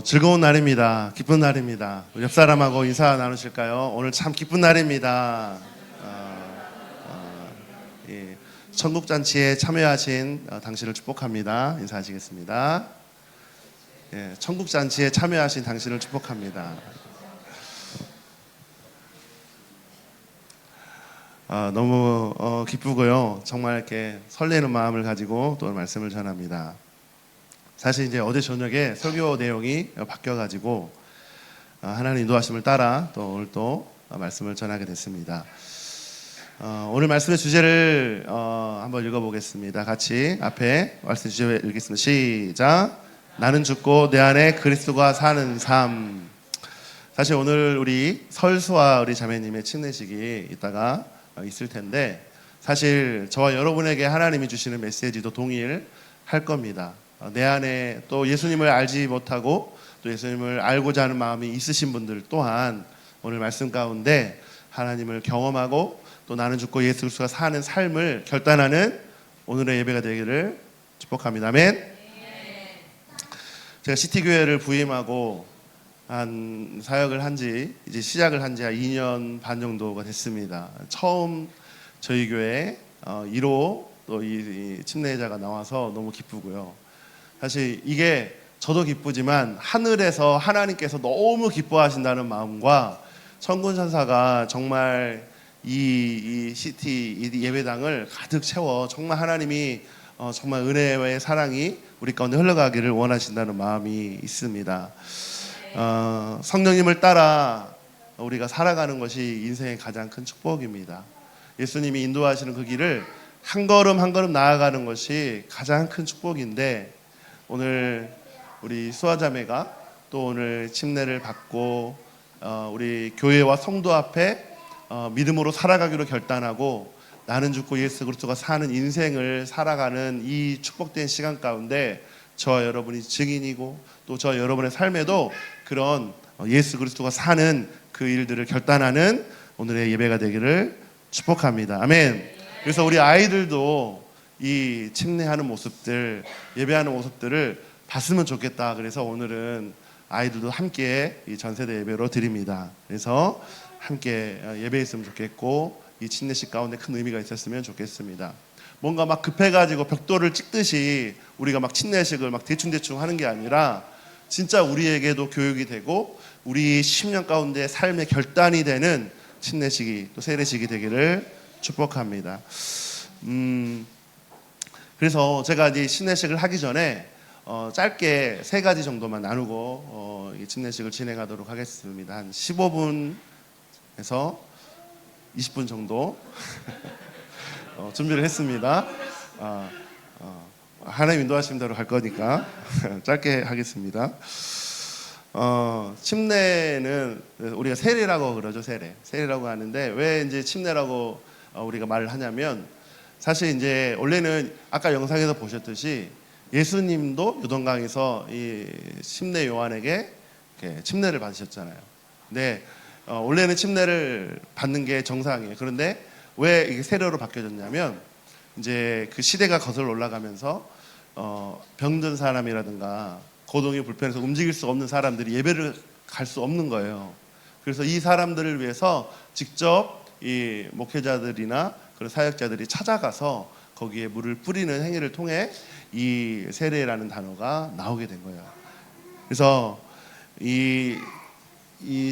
즐거운 날입니다. 기쁜 날입니다. 옆 사람하고 인사 나누실까요? 오늘 참 기쁜 날입니다. 예, 천국잔치에 참여하신 당신을 축복합니다. 인사하시겠습니다. 예, 천국잔치에 참여하신 당신을 축복합니다. 너무 기쁘고요. 정말 이렇게 설레는 마음을 가지고 또 말씀을 전합니다. 사실 이제 어제 저녁에 설교 내용이 바뀌어가지고 하나님 인도하심을 따라 또 오늘 또 말씀을 전하게 됐습니다. 오늘 말씀의 주제를 한번 읽어보겠습니다. 같이 앞에 말씀 주제 읽겠습니다. 시작. 나는 죽고 내 안에 그리스도가 사는 삶. 사실 오늘 우리 설수와 우리 자매님의 침례식이 이따가 있을 텐데 사실 저와 여러분에게 하나님이 주시는 메시지도 동일할 겁니다. 내 안에 또 예수님을 알지 못하고 또 예수님을 알고자 하는 마음이 있으신 분들 또한 오늘 말씀 가운데 하나님을 경험하고 또 나는 죽고 예수 그리스도가 사는 삶을 결단하는 오늘의 예배가 되기를 축복합니다. 아멘. 제가 시티교회를 부임하고 한 사역을 한지 이제 시작을 한지 한 2년 반 정도가 됐습니다. 처음 저희 교회에 1호 또 이 침례자가 나와서 너무 기쁘고요. 사실 이게 저도 기쁘지만 하늘에서 하나님께서 너무 기뻐하신다는 마음과 천군천사가 정말 이 시티 이 예배당을 가득 채워 정말 하나님이 정말 은혜의 사랑이 우리 가운데 흘러가기를 원하신다는 마음이 있습니다. 성령님을 따라 우리가 살아가는 것이 인생의 가장 큰 축복입니다. 예수님이 인도하시는 그 길을 한 걸음 한 걸음 나아가는 것이 가장 큰 축복인데 오늘 우리 수아자매가 또 오늘 침례를 받고 우리 교회와 성도 앞에 믿음으로 살아가기로 결단하고 나는 죽고 예수 그리스도가 사는 인생을 살아가는 이 축복된 시간 가운데 저와 여러분이 증인이고 또 저와 여러분의 삶에도 그런 예수 그리스도가 사는 그 일들을 결단하는 오늘의 예배가 되기를 축복합니다. 아멘. 그래서 우리 아이들도 이 침례하는 모습들, 예배하는 모습들을 봤으면 좋겠다. 그래서 오늘은 아이들도 함께 이 전세대 예배로 드립니다. 그래서 함께 예배했으면 좋겠고 이 침례식 가운데 큰 의미가 있었으면 좋겠습니다. 뭔가 막 급해가지고 벽돌을 찍듯이 우리가 막 침례식을 막 대충대충 하는 게 아니라 진짜 우리에게도 교육이 되고 우리 10년 가운데 삶의 결단이 되는 침례식이 또 세례식이 되기를 축복합니다. 그래서 제가 이제 침례식을 하기 전에 짧게 3가지 정도만 나누고 이 침례식을 진행하도록 하겠습니다. 한 15분에서 20분 정도 준비를 했습니다. 하나님 인도하신 대로 갈 거니까 짧게 하겠습니다. 침례는 우리가 세례라고 그러죠. 세례라고 하는데 왜 이제 침례라고 우리가 말을 하냐면 사실 이제 원래는 아까 영상에서 보셨듯이 예수님도 요단강에서 이 침례 요한에게 침례를 받으셨잖아요. 근데 원래는 침례를 받는 게 정상이에요. 그런데 왜 이게 세례로 바뀌어졌냐면 이제 그 시대가 거슬러 올라가면서 병든 사람이라든가 거동이 불편해서 움직일 수 없는 사람들이 예배를 갈 수 없는 거예요. 그래서 이 사람들을 위해서 직접 이 목회자들이나 그런 사역자들이 찾아가서 거기에 물을 뿌리는 행위를 통해 이 세례라는 단어가 나오게 된 거예요. 그래서 이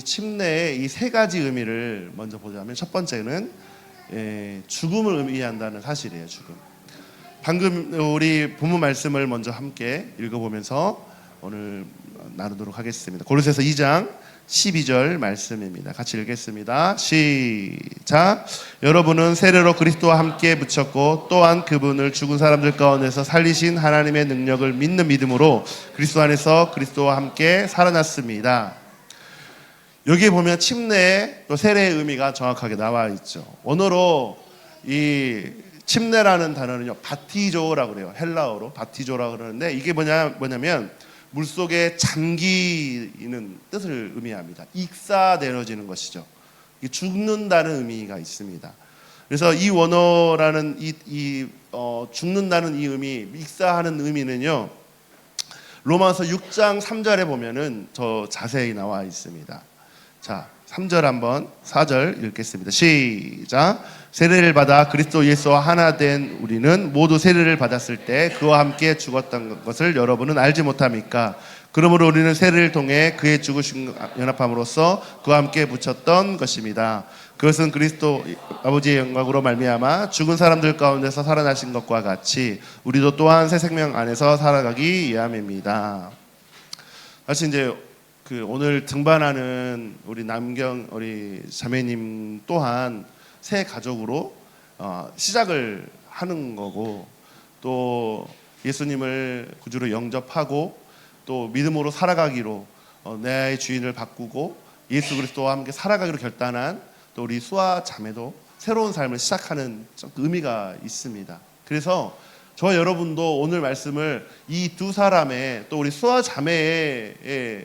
침례의 이 3가지 의미를 먼저 보자면 첫 번째는 죽음을 의미한다는 사실이에요. 죽음. 방금 우리 본문 말씀을 먼저 함께 읽어보면서 오늘 나누도록 하겠습니다. 고린도서 2장 12절 말씀입니다. 같이 읽겠습니다. 시작. 여러분은 세례로 그리스도와 함께 묻혔고 또한 그분을 죽은 사람들 가운데서 살리신 하나님의 능력을 믿는 믿음으로 그리스도 안에서 그리스도와 함께 살아났습니다. 여기에 보면 침례 또 세례의 의미가 정확하게 나와 있죠. 원어로 이 침례라는 단어는요 바티조라고 그래요. 헬라어로 바티조라고 그러는데 이게 뭐냐면 물속에 잠기는 뜻을 의미합니다. 익사내려지는 것이죠. 죽는다는 의미가 있습니다. 그래서 이 원어라는 죽는다는 이 의미, 익사하는 의미는요 로마서 6장 3절에 보면은 더 자세히 나와 있습니다. 자, 3절 한번 4절 읽겠습니다. 시작. 세례를 받아 그리스도 예수와 하나 된 우리는 모두 세례를 받았을 때 그와 함께 죽었던 것을 여러분은 알지 못합니까? 그러므로 우리는 세례를 통해 그의 죽으심 연합함으로써 그와 함께 붙였던 것입니다. 그것은 그리스도 아버지의 영광으로 말미암아 죽은 사람들 가운데서 살아나신 것과 같이 우리도 또한 새 생명 안에서 살아가기 위함입니다. 사실 이제 오늘 등반하는 우리 남경 우리 자매님 또한 새 가족으로 시작을 하는 거고, 또 예수님을 구주로 영접하고 또 믿음으로 살아가기로 내 주인을 바꾸고 예수 그리스도와 함께 살아가기로 결단한 또 우리 수아 자매도 새로운 삶을 시작하는 의미가 있습니다. 그래서 저와 여러분도 오늘 말씀을 이 두 사람의 또 우리 수아 자매에게만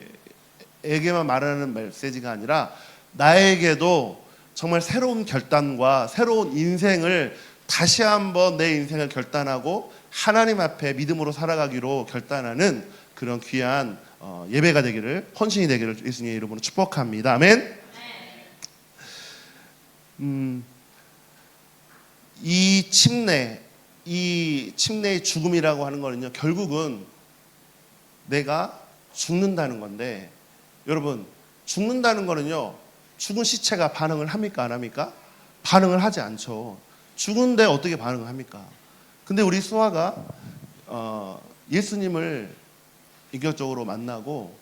말하는 메시지가 아니라 나에게도 정말 새로운 결단과 새로운 인생을 다시 한번 내 인생을 결단하고 하나님 앞에 믿음으로 살아가기로 결단하는 그런 귀한 예배가 되기를, 헌신이 되기를 예수님의 이름으로 축복합니다. 아멘. 이 침례의 죽음이라고 하는 거는요, 결국은 내가 죽는다는 건데, 여러분, 죽는다는 거는요, 죽은 시체가 반응을 합니까, 안 합니까? 반응을 하지 않죠. 죽은데 어떻게 반응을 합니까? 근데 우리 수아가 예수님을 인격적으로 만나고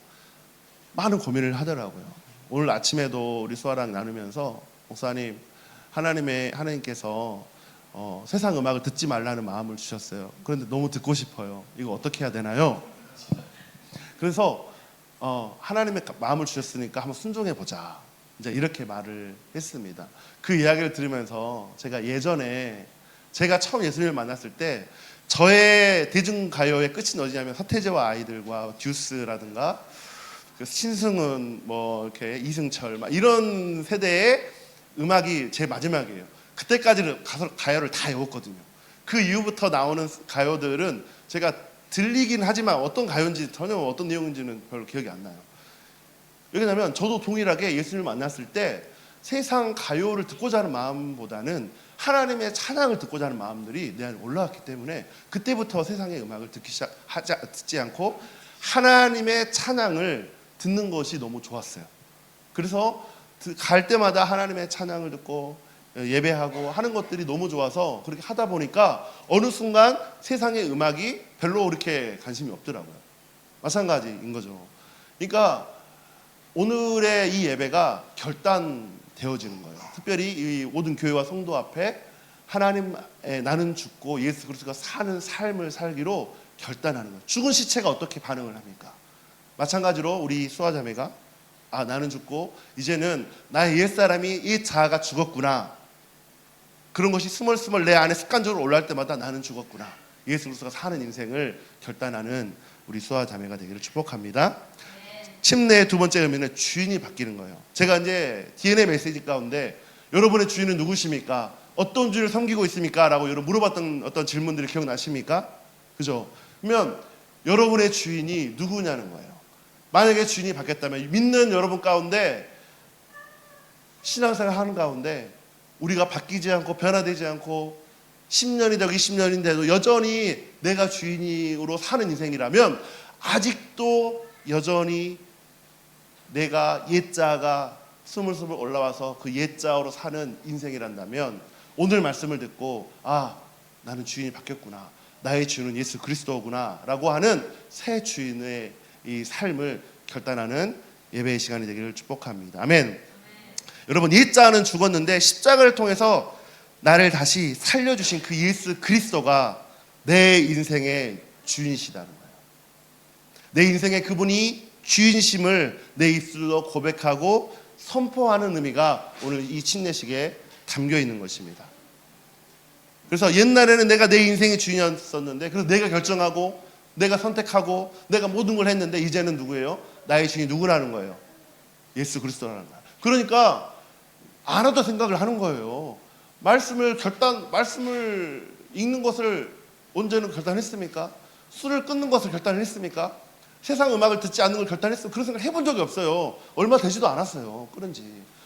많은 고민을 하더라고요. 오늘 아침에도 우리 수아랑 나누면서, 목사님, 하나님께서 세상 음악을 듣지 말라는 마음을 주셨어요. 그런데 너무 듣고 싶어요. 이거 어떻게 해야 되나요? 그래서 하나님의 마음을 주셨으니까 한번 순종해 보자, 이제 이렇게 말을 했습니다. 그 이야기를 들으면서 제가 예전에 제가 처음 예수님을 만났을 때 저의 대중가요의 끝이 어디냐면 서태지와 아이들과 듀스라든가 신승은 뭐 이렇게 이승철 막 이런 세대의 음악이 제 마지막이에요. 그때까지는 가요를 다 외웠거든요. 그 이후부터 나오는 가요들은 제가 들리긴 하지만 어떤 가요인지 전혀 어떤 내용인지는 별로 기억이 안 나요. 왜냐하면 저도 동일하게 예수님을 만났을 때 세상 가요를 듣고자 하는 마음보다는 하나님의 찬양을 듣고자 하는 마음들이 내 안에 올라왔기 때문에 그때부터 세상의 음악을 듣지 않고 하나님의 찬양을 듣는 것이 너무 좋았어요. 그래서 갈 때마다 하나님의 찬양을 듣고 예배하고 하는 것들이 너무 좋아서 그렇게 하다 보니까 어느 순간 세상의 음악이 별로 그렇게 관심이 없더라고요. 마찬가지인 거죠. 그러니까 오늘의 이 예배가 결단되어지는 거예요. 특별히 이 모든 교회와 성도 앞에 하나님의 나는 죽고 예수 그리스도가 사는 삶을 살기로 결단하는 거예요. 죽은 시체가 어떻게 반응을 합니까? 마찬가지로 우리 수아자매가 나는 죽고 이제는 나의 옛사람이 이 자아가 죽었구나, 그런 것이 스멀스멀 내 안에 습관적으로 올라올 때마다 나는 죽었구나, 예수 그리스도가 사는 인생을 결단하는 우리 수아자매가 되기를 축복합니다. 침례의 두 번째 의미는 주인이 바뀌는 거예요. 제가 이제 DNA 메시지 가운데 여러분의 주인은 누구십니까? 어떤 주인을 섬기고 있습니까? 라고 여러분 물어봤던 어떤 질문들이 기억나십니까? 그죠? 그러면 여러분의 주인이 누구냐는 거예요. 만약에 주인이 바뀌었다면 믿는 여러분 가운데, 신앙생활 하는 가운데 우리가 바뀌지 않고 변화되지 않고 10년이 되고 20년이 돼도 여전히 내가 주인으로 사는 인생이라면 아직도 여전히 내가 옛자가 스물스물 올라와서 그 옛자로 사는 인생이란다면 오늘 말씀을 듣고 나는 주인이 바뀌었구나, 나의 주인은 예수 그리스도구나 라고 하는 새 주인의 이 삶을 결단하는 예배의 시간이 되기를 축복합니다. 아멘. 여러분, 옛자는 죽었는데 십자가를 통해서 나를 다시 살려주신 그 예수 그리스도가 내 인생의 주인이시다는 거예요. 내 인생의 그분이 주인심을 내 입술로 고백하고 선포하는 의미가 오늘 이 침례식에 담겨 있는 것입니다. 그래서 옛날에는 내가 내 인생의 주인이었었는데, 그래서 내가 결정하고 내가 선택하고 내가 모든 걸 했는데, 이제는 누구예요? 나의 주인이 누구라는 거예요? 예수 그리스도라는 거예요. 그러니까 알아도 생각을 하는 거예요. 말씀을 읽는 것을 언제는 결단했습니까? 술을 끊는 것을 결단했습니까? 세상 음악을 듣지 않는 걸 결단했어요. 그런 생각 해본 적이 없어요. 얼마 되지도 않았어요. 그런지.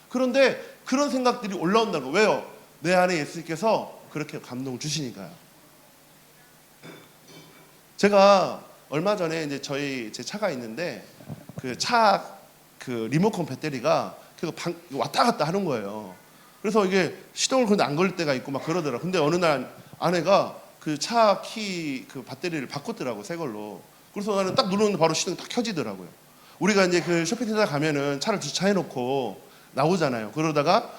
그런데 그런 생각들이 올라온다는 거예요. 왜요? 내 안에 예수님께서 그렇게 감동을 주시니까요. 제가 얼마 전에 이제 제 차가 있는데 그 차 그 리모컨 배터리가 왔다 갔다 하는 거예요. 그래서 이게 시동을 근데 안 걸릴 때가 있고 막 그러더라고요. 근데 어느 날 아내가 그 차 키 그 배터리를 바꿨더라고, 새 걸로. 그래서 나는 딱 누르는데 바로 시동이 딱 켜지더라고요. 우리가 이제 그 쇼핑센터 가면은 차를 주차해놓고 나오잖아요. 그러다가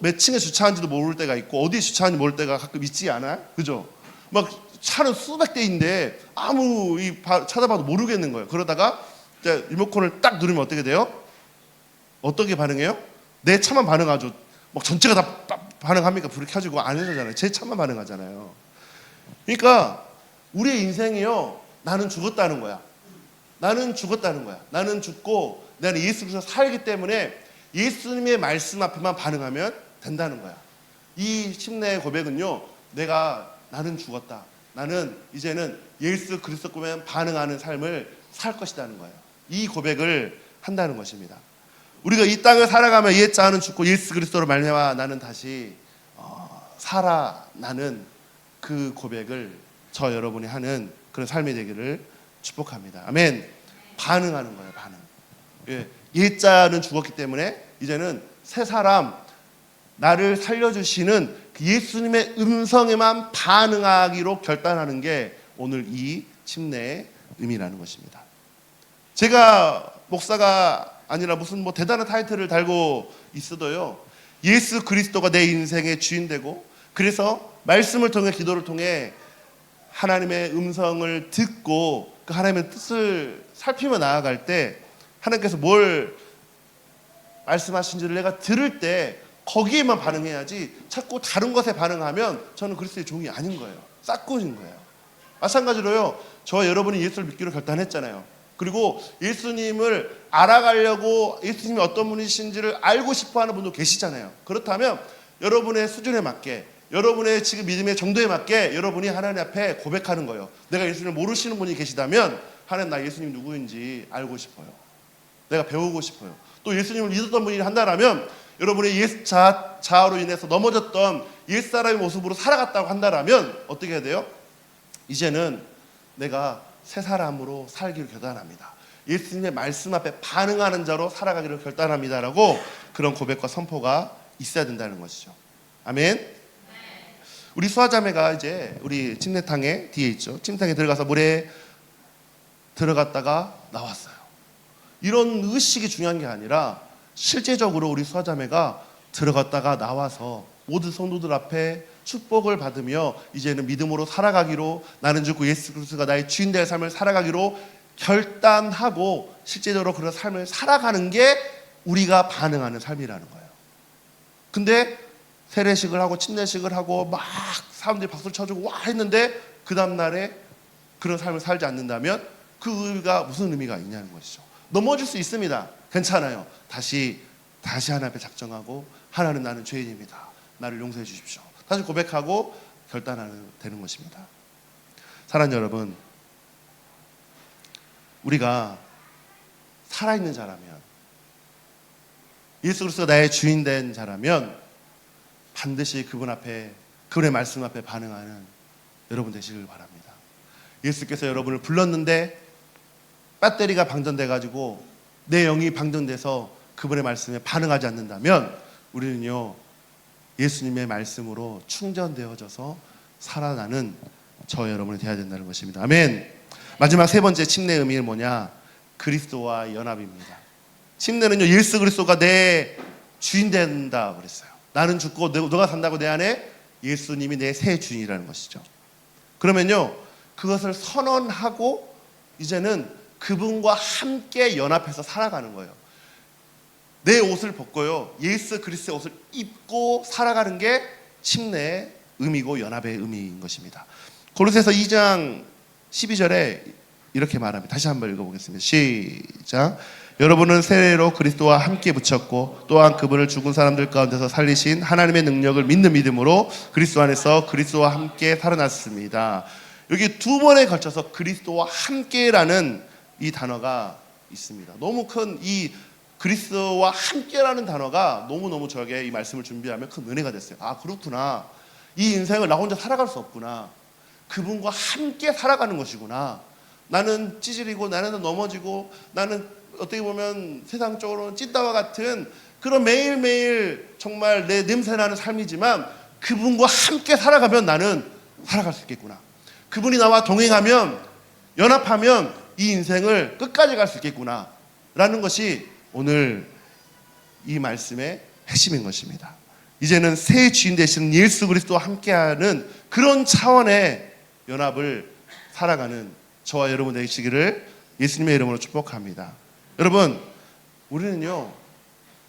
몇 층에 주차한지도 모를 때가 있고 어디에 주차한지 모를 때가 가끔 있지 않아요? 그죠? 막 차는 수백 대인데 아무 찾아봐도 모르겠는 거예요. 그러다가 이제 리모컨을 딱 누르면 어떻게 돼요? 어떻게 반응해요? 내 차만 반응하죠. 막 전체가 다 반응합니까? 불이 켜지고 안 해주잖아요. 제 차만 반응하잖아요. 그러니까 우리의 인생이요, 나는 죽었다는 거야. 나는 죽었다는 거야. 나는 죽고 나는 예수 그리스도 살기 때문에 예수님의 말씀 앞에만 반응하면 된다는 거야. 이 침례의 고백은요, 나는 죽었다. 나는 이제는 예수 그리스도만 반응하는 삶을 살 것이라는 거예요. 이 고백을 한다는 것입니다. 우리가 이 땅을 살아가면 옛자는 죽고 예수 그리스도로 말미암아 나는 다시 살아나는 그 고백을 저 여러분이 하는 그런 삶이 되기를 축복합니다. 아멘. 반응하는 거예요. 반응. 옛자는 죽었기 때문에 이제는 새 사람, 나를 살려주시는 그 예수님의 음성에만 반응하기로 결단하는 게 오늘 이 침례의 의미라는 것입니다. 제가 목사가 아니라 무슨 대단한 타이틀을 달고 있어도요, 예수 그리스도가 내 인생의 주인 되고, 그래서 말씀을 통해, 기도를 통해 하나님의 음성을 듣고 그 하나님의 뜻을 살피며 나아갈 때 하나님께서 뭘 말씀하신지를 내가 들을 때 거기에만 반응해야지 자꾸 다른 것에 반응하면 저는 그리스도의 종이 아닌 거예요. 싹꾼인 거예요. 마찬가지로요, 저와 여러분이 예수를 믿기로 결단했잖아요. 그리고 예수님을 알아가려고 예수님이 어떤 분이신지를 알고 싶어하는 분도 계시잖아요. 그렇다면 여러분의 수준에 맞게, 여러분의 지금 믿음의 정도에 맞게 여러분이 하나님 앞에 고백하는 거예요. 내가 예수님을 모르시는 분이 계시다면 하나님, 나 예수님 누구인지 알고 싶어요. 내가 배우고 싶어요. 또 예수님을 믿었던 분이 한다라면 여러분의 옛 자아로 인해서 넘어졌던 옛사람의 모습으로 살아갔다고 한다라면 어떻게 해야 돼요? 이제는 내가 새 사람으로 살기를 결단합니다. 예수님의 말씀 앞에 반응하는 자로 살아가기를 결단합니다라고 그런 고백과 선포가 있어야 된다는 것이죠. 아멘. 우리 수아자매가 이제 우리 침례탕에 뒤에 있죠. 침례탕에 들어가서 물에 들어갔다가 나왔어요. 이런 의식이 중요한 게 아니라 실제적으로 우리 수아자매가 들어갔다가 나와서 모든 성도들 앞에 축복을 받으며 이제는 믿음으로 살아가기로, 나는 죽고 예수 그리스도가 나의 주인 될 삶을 살아가기로 결단하고 실제적으로 그런 삶을 살아가는 게 우리가 반응하는 삶이라는 거예요. 근데 세례식을 하고 침례식을 하고 막 사람들이 박수를 쳐주고 와 했는데 그 다음날에 그런 삶을 살지 않는다면 그 의미가 무슨 의미가 있냐는 것이죠. 넘어질 수 있습니다. 괜찮아요. 다시 하나님 앞에 작정하고, 하나님, 나는 죄인입니다. 나를 용서해 주십시오. 다시 고백하고 결단하는 되는 것입니다. 사랑하는 여러분, 우리가 살아있는 자라면, 예수 그리스도가 나의 주인 된 자라면 반드시 그분 앞에, 그분의 말씀 앞에 반응하는 여러분 되시길 바랍니다. 예수께서 여러분을 불렀는데 배터리가 방전돼가지고 내 영이 방전돼서 그분의 말씀에 반응하지 않는다면 우리는요, 예수님의 말씀으로 충전되어져서 살아나는 저 여러분이 되어야 된다는 것입니다. 아멘. 마지막 세 번째 침례의 의미는 뭐냐? 그리스도와 연합입니다. 침례는요, 예수 그리스도가 내 주인 된다 그랬어요. 나는 죽고 너가 산다고 내 안에 예수님이 내 새 주인이라는 것이죠. 그러면요, 그것을 선언하고 이제는 그분과 함께 연합해서 살아가는 거예요. 내 옷을 벗고요, 예수 그리스도의 옷을 입고 살아가는 게 침례의 의미고 연합의 의미인 것입니다. 고린도서 2장 12절에 이렇게 말합니다. 다시 한번 읽어보겠습니다. 시작. 여러분은 세례로 그리스도와 함께 붙였고 또한 그분을 죽은 사람들 가운데서 살리신 하나님의 능력을 믿는 믿음으로 그리스도 안에서 그리스도와 함께 살아났습니다. 여기 두 번에 걸쳐서 그리스도와 함께라는 이 단어가 있습니다. 너무 큰 이 그리스도와 함께라는 단어가 너무너무 저에게 이 말씀을 준비하면 큰 은혜가 됐어요. 아, 그렇구나. 이 인생을 나 혼자 살아갈 수 없구나. 그분과 함께 살아가는 것이구나. 나는 찌질이고 나는 넘어지고 나는 어떻게 보면 세상적으로는 찐따와 같은 그런 매일매일 정말 내 냄새나는 삶이지만 그분과 함께 살아가면 나는 살아갈 수 있겠구나. 그분이 나와 동행하면 연합하면 이 인생을 끝까지 갈 수 있겠구나 라는 것이 오늘 이 말씀의 핵심인 것입니다. 이제는 새 주인 되시는 예수 그리스도와 함께하는 그런 차원의 연합을 살아가는 저와 여러분 되시기를 예수님의 이름으로 축복합니다. 여러분, 우리는요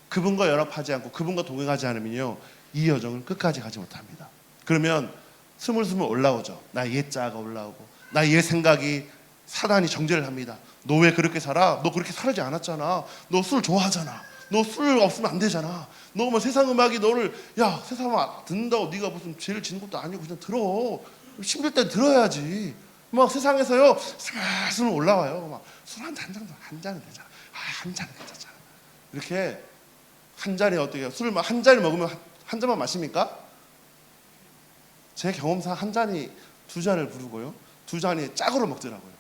그분과 연합하지 않고 그분과 동행하지 않으면요 이 여정을 끝까지 가지 못합니다. 그러면 스물스물 올라오죠. 나의 옛자아가 올라오고 나의 옛 생각이 사단이 정죄를 합니다. 너 왜 그렇게 살아? 너 그렇게 살지 않았잖아. 너 술 좋아하잖아. 너 술 없으면 안 되잖아. 너 뭐 세상 음악이 너를 야 세상 음악 듣는다고 네가 무슨 죄를 짓는 것도 아니고 그냥 들어. 힘들 때 들어야지. 막 세상에서요 슬슬 올라와요. 막 술 한 잔은 되잖아. 한 잔은 괜찮잖아. 이렇게 한 잔에 어떻게 술을 막 한 잔을 먹으면 한 잔만 마십니까? 제 경험상 한 잔이 두 잔을 부르고요. 두 잔이 짝으로 먹더라고요.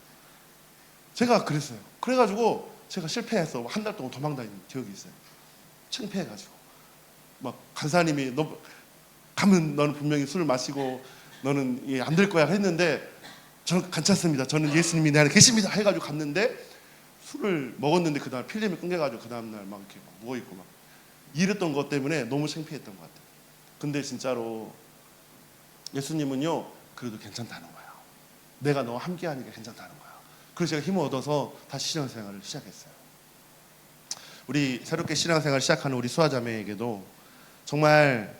제가 그랬어요. 그래가지고 제가 실패해서 한 달 동안 도망다닌 기억이 있어요. 창피해가지고 막 간사님이 너 가면 너는 분명히 술을 마시고 너는 안 될 거야 했는데 저는 괜찮습니다. 저는 예수님이 내 안에 계십니다 해가지고 갔는데 술을 먹었는데 그 다음 필름이 끊겨가지고 그 다음날 막 이렇게 막 누워있고 막 이랬던 것 때문에 너무 창피했던 것 같아요. 근데 진짜로 예수님은요 그래도 괜찮다는 거예요. 내가 너와 함께 하니까 괜찮다는 거예요. 그래서 제가 힘을 얻어서 다시 신앙생활을 시작했어요. 우리 새롭게 신앙생활을 시작하는 우리 수아자매에게도 정말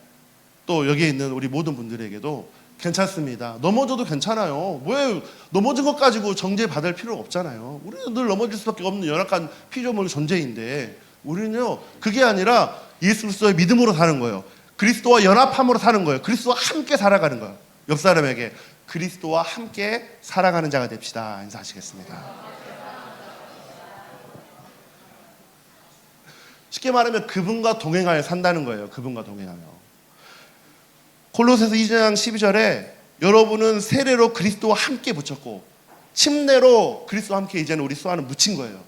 또 여기에 있는 우리 모든 분들에게도 괜찮습니다. 넘어져도 괜찮아요. 왜 넘어진 것 가지고 정죄받을 필요가 없잖아요. 우리는 늘 넘어질 수밖에 없는 연약한 피조물 존재인데 우리는요 그게 아니라 예수 그리스도의 믿음으로 사는 거예요. 그리스도와 연합함으로 사는 거예요. 그리스도와 함께 살아가는 거예요. 옆 사람에게 그리스도와 함께 살아가는 자가 됩시다. 인사하시겠습니다. 쉽게 말하면 그분과 동행하여 산다는 거예요. 그분과 동행하며. 골로새서 2장 12절에 여러분은 세례로 그리스도와 함께 붙였고 침례로 그리스도와 함께 이제는 우리 수아는 묻힌 거예요.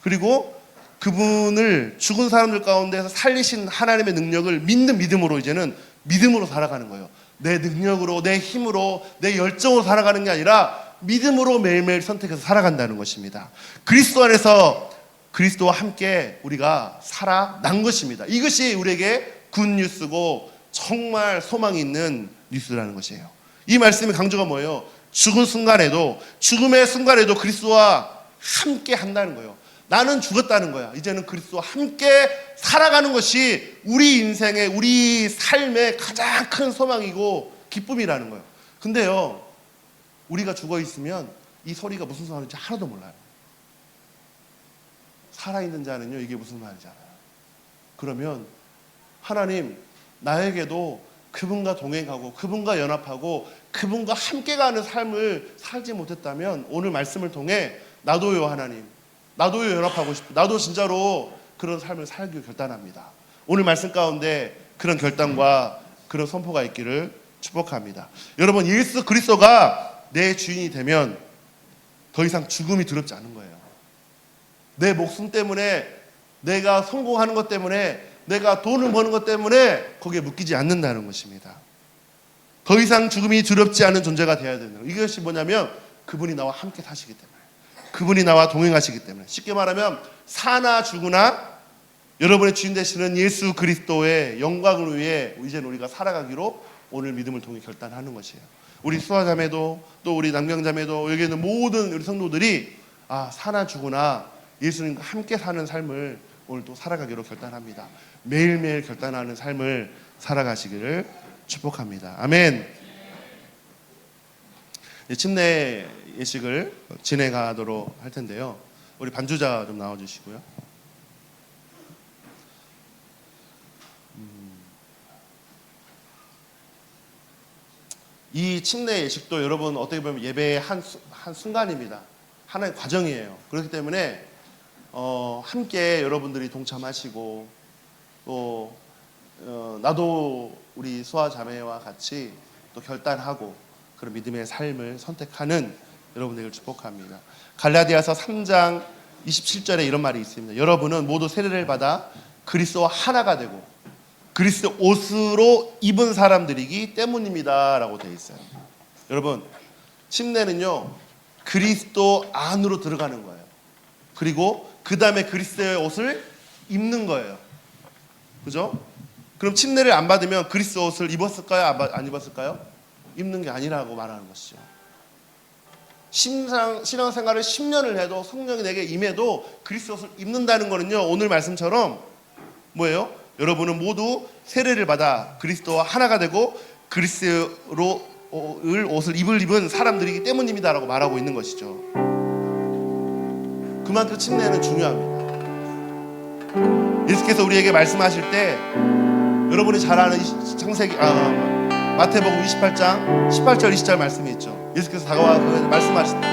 그리고 그분을 죽은 사람들 가운데서 살리신 하나님의 능력을 믿는 믿음으로 이제는 믿음으로 살아가는 거예요. 내 능력으로 내 힘으로 내 열정으로 살아가는 게 아니라 믿음으로 매일매일 선택해서 살아간다는 것입니다. 그리스도 안에서 그리스도와 함께 우리가 살아난 것입니다. 이것이 우리에게 굿뉴스고 정말 소망이 있는 뉴스라는 것이에요. 이 말씀의 강조가 뭐예요? 죽은 순간에도 죽음의 순간에도 그리스도와 함께 한다는 거예요. 나는 죽었다는 거야. 이제는 그리스도와 함께 살아가는 것이 우리 인생의 우리 삶의 가장 큰 소망이고 기쁨이라는 거예요. 근데요 우리가 죽어 있으면 이 소리가 무슨 소리인지 하나도 몰라요. 살아있는 자는요 이게 무슨 말인지 알아요. 그러면 하나님 나에게도 그분과 동행하고 그분과 연합하고 그분과 함께 가는 삶을 살지 못했다면 오늘 말씀을 통해 나도요 하나님 나도요 연합하고 싶고 나도 진짜로 그런 삶을 살기 결단합니다. 오늘 말씀 가운데 그런 결단과 그런 선포가 있기를 축복합니다. 여러분 예수 그리스도가 내 주인이 되면 더 이상 죽음이 두렵지 않은 거예요. 내 목숨 때문에 내가 성공하는 것 때문에 내가 돈을 버는 것 때문에 거기에 묶이지 않는다는 것입니다. 더 이상 죽음이 두렵지 않은 존재가 되어야 된다. 이것이 뭐냐면 그분이 나와 함께 사시기 때문에 그분이 나와 동행하시기 때문에 쉽게 말하면 사나 죽으나 여러분의 주인 되시는 예수 그리스도의 영광을 위해 이제는 우리가 살아가기로 오늘 믿음을 통해 결단하는 것이에요. 우리 수아자매도 또 우리 남경자매도 여기 있는 모든 우리 성도들이 사나 죽으나 예수님과 함께 사는 삶을 오늘 또 살아가기로 결단합니다. 매일매일 결단하는 삶을 살아가시기를 축복합니다. 아멘. 침례 예식을 진행하도록 할 텐데요. 우리 반주자 좀 나와주시고요. 이 침례 예식도 여러분 어떻게 보면 예배의 한 순간입니다. 하나의 과정이에요. 그렇기 때문에 함께 여러분들이 동참하시고 또 나도 우리 수아 자매와 같이 또 결단하고 그런 믿음의 삶을 선택하는 여러분들을 축복합니다. 갈라디아서 3장 27절에 이런 말이 있습니다. 여러분은 모두 세례를 받아 그리스도와 하나가 되고 그리스도 옷으로 입은 사람들이기 때문입니다 라고 되어 있어요. 여러분, 침례는요 그리스도 안으로 들어가는 거예요. 그리고 그 다음에 그리스도의 옷을 입는 거예요. 그죠? 그럼 침례를 안 받으면 그리스도 옷을 입었을까요? 안 입었을까요? 입는 게 아니라고 말하는 것이죠. 신앙생활을 10년을 해도 성령이 내게 임해도 그리스도 옷을 입는다는 거는요 오늘 말씀처럼 뭐예요? 여러분은 모두 세례를 받아 그리스도와 하나가 되고 그리스도로 옷을 입은 사람들이기 때문입니다 라고 말하고 있는 것이죠. 그만큼 침례는 중요합니다. 예수께서 우리에게 말씀하실 때 여러분이 잘 아는 마태복음 28장 18절 20절 말씀이 있죠. 예수께서 다가와 말씀하신다.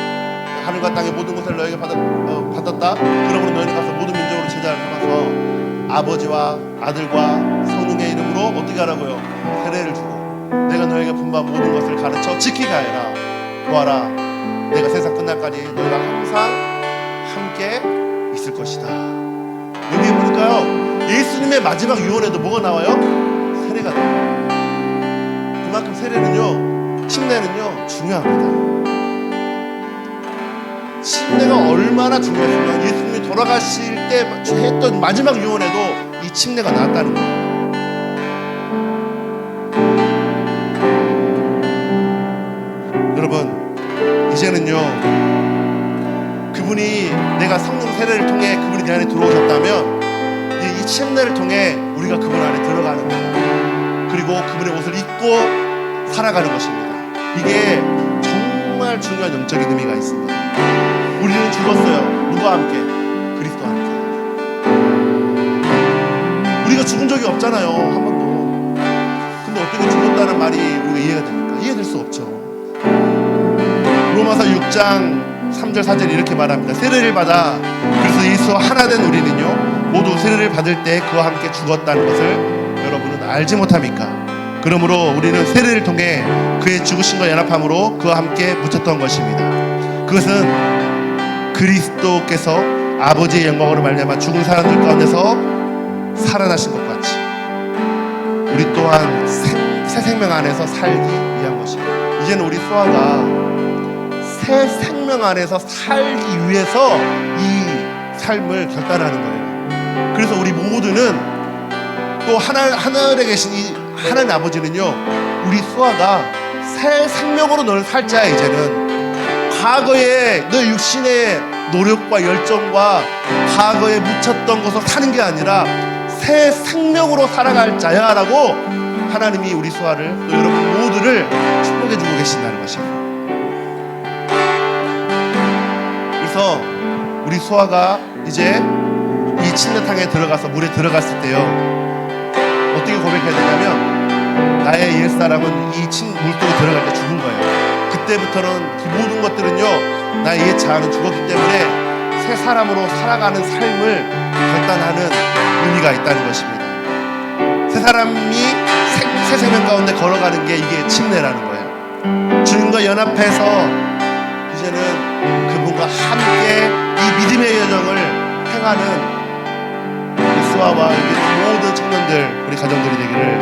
하늘과 땅의 모든 것을 너에게 받았다. 그러므로 너희는 가서 모든 민족으로 제자를 삼아서 아버지와 아들과 성령의 이름으로 어떻게 하라고요? 세례를 주고 내가 너에게 분부한 모든 것을 가르쳐 지키게 하여라. 보아라, 내가 세상 끝날까지 너희가 항상 함께 있을 것이다. 여기 보니까요 예수님의 마지막 유언에도 뭐가 나와요? 세례가 나와요. 그만큼 세례는요, 침례는요 중요합니다. 침례가 얼마나 중요했으면 예수님이 돌아가실 때 했던 마지막 유언에도 이 침례가 나왔다는 거예요. 여러분, 이제는요 그분이 내가 성령 세례를 통해 그분이 내 안에 들어오셨다면 이 침례를 통해 우리가 그분 안에 들어가는 거예요. 그리고 그분의 옷을 입고 살아가는 것입니다. 이게 정말 중요한 영적인 의미가 있습니다. 우리는 죽었어요. 누구와 함께? 그리스도와 함께. 우리가 죽은 적이 없잖아요. 한 번도. 근데 어떻게 죽었다는 말이 우리가 이해가 됩니까? 이해될 수 없죠. 로마서 6장 3절 4절 이렇게 말합니다. 세례를 받아 그래서 예수와 하나 된 우리는요 모두 세례를 받을 때 그와 함께 죽었다는 것을 여러분은 알지 못합니까? 그러므로 우리는 세례를 통해 그의 죽으심과 연합함으로 그와 함께 묻혔던 것입니다. 그것은 그리스도께서 아버지의 영광으로 말미암아 죽은 사람들 가운데서 살아나신 것 같이 우리 또한 새 생명 안에서 살기 위한 것입니다. 이제는 우리 수아가 새 생명 안에서 살기 위해서 이 삶을 결단하는 거예요. 그래서 우리 모두는 또 하늘에 계신 이 하나님 아버지는요 우리 수아가 새 생명으로 너를 살자. 이제는 과거에 너 육신의 노력과 열정과 과거에 묻혔던 것으로 사는 게 아니라 새 생명으로 살아갈 자야 라고 하나님이 우리 수아를 또 여러분 모두를 축복해 주고 계신다는 것입니다. 그래서 우리 수아가 이제 이 침례탕에 들어가서 물에 들어갔을 때요 어떻게 고백해야 되냐면 나의 옛사람은 이 물속에 들어갈 때 죽은 거예요. 그때부터는 이 모든 것들은요 나의 옛 자아는 죽었기 때문에 새 사람으로 살아가는 삶을 결단하는 의미가 있다는 것입니다. 새 사람이 새 생명 가운데 걸어가는 게 이게 침례라는 거예요. 주님과 연합해서 이제는 그분과 함께 이 믿음의 여정을 행하는 우리 수아와 우리 모든 청년들, 우리 가정들이 되기를